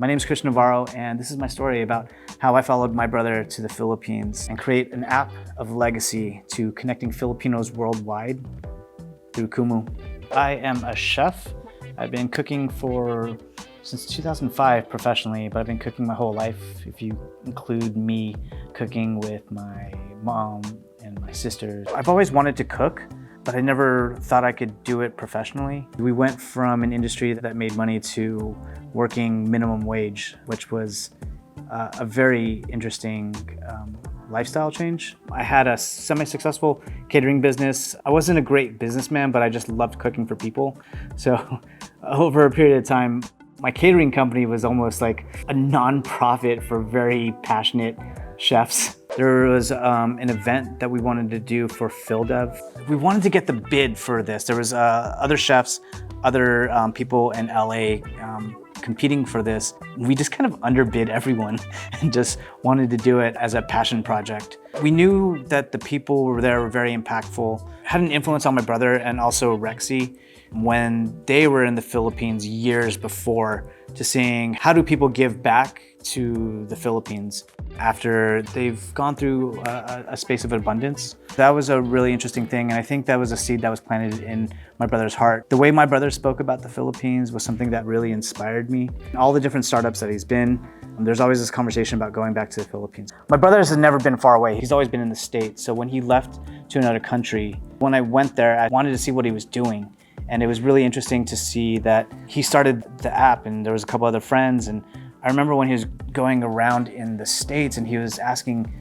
My name is Chris Navarro, and this is my story about how I followed my brother to the Philippines and create an app of legacy to connecting Filipinos worldwide through Kumu. I am a chef. I've been cooking since 2005 professionally, but I've been cooking my whole life, if you include me cooking with my mom and my sisters. I've always wanted to cook, but I never thought I could do it professionally. We went from an industry that made money to working minimum wage, which was a very interesting lifestyle change. I had a semi-successful catering business. I wasn't a great businessman, but I just loved cooking for people. So over a period of time, my catering company was almost like a non-profit for very passionate chefs. There was an event that we wanted to do for PhilDev. We wanted to get the bid for this. There was other chefs, other people in LA competing for this. We just kind of underbid everyone and just wanted to do it as a passion project. We knew that the people were there were very impactful, had an influence on my brother and also Rexy when they were in the Philippines years before, to seeing how do people give back to the Philippines after they've gone through a space of abundance. That was a really interesting thing, and I think that was a seed that was planted in my brother's heart. The way my brother spoke about the Philippines was something that really inspired me. All the different startups that he's been, there's always this conversation about going back to the Philippines. My brother has never been far away. He's always been in the States. So when he left to another country, when I went there, I wanted to see what he was doing. And it was really interesting to see that he started the app and there was a couple other friends. And I remember when he was going around in the States and he was asking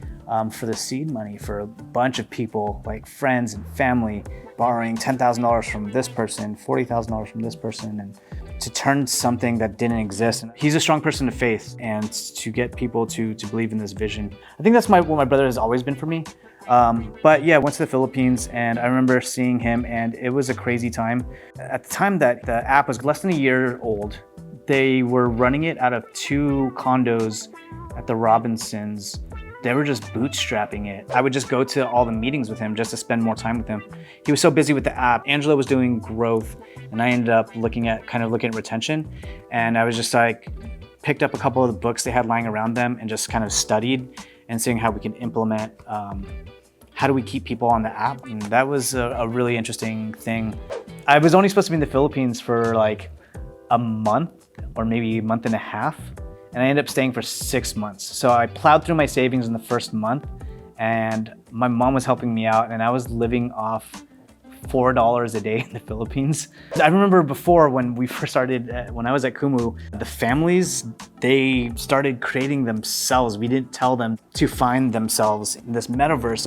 for the seed money for a bunch of people, like friends and family, borrowing $10,000 from this person, $40,000 from this person, and to turn something that didn't exist. And he's a strong person of faith, and to get people to believe in this vision. I think that's what my brother has always been for me. But yeah, I went to the Philippines and I remember seeing him, and it was a crazy time. At the time that the app was less than a year old, they were running it out of 2 condos at the Robinsons. They were just bootstrapping it. I would just go to all the meetings with him just to spend more time with him. He was so busy with the app. Angela was doing growth, and I ended up looking at retention. And I was just like, picked up a couple of the books they had lying around them and just kind of studied and seeing how we can implement, how do we keep people on the app? And that was a really interesting thing. I was only supposed to be in the Philippines for like a month or maybe a month and a half. And I ended up staying for 6 months. So I plowed through my savings in the first month, and my mom was helping me out, and I was living off $4 a day in the Philippines. I remember before when we first started, when I was at Kumu, the families, they started creating themselves. We didn't tell them to find themselves in this metaverse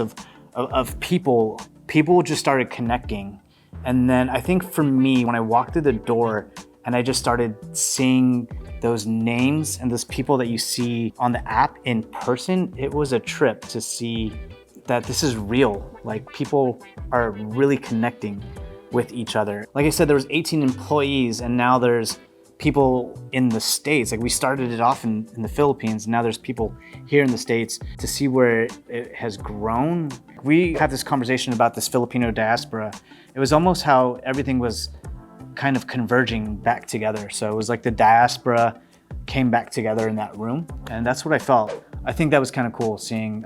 of people. People just started connecting. And then I think for me, when I walked through the door and I just started seeing those names and those people that you see on the app in person, it was a trip to see that this is real. Like, people are really connecting with each other. Like I said, there was 18 employees and now there's people in the States. Like, we started it off in the Philippines, and now there's people here in the States. To see where it has grown. We had this conversation about this Filipino diaspora. It was almost how everything was kind of converging back together. So it was like the diaspora came back together in that room, and that's what I felt. I think that was kind of cool, seeing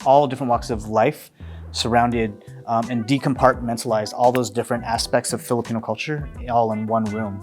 all different walks of life surrounded and decompartmentalized, all those different aspects of Filipino culture all in one room.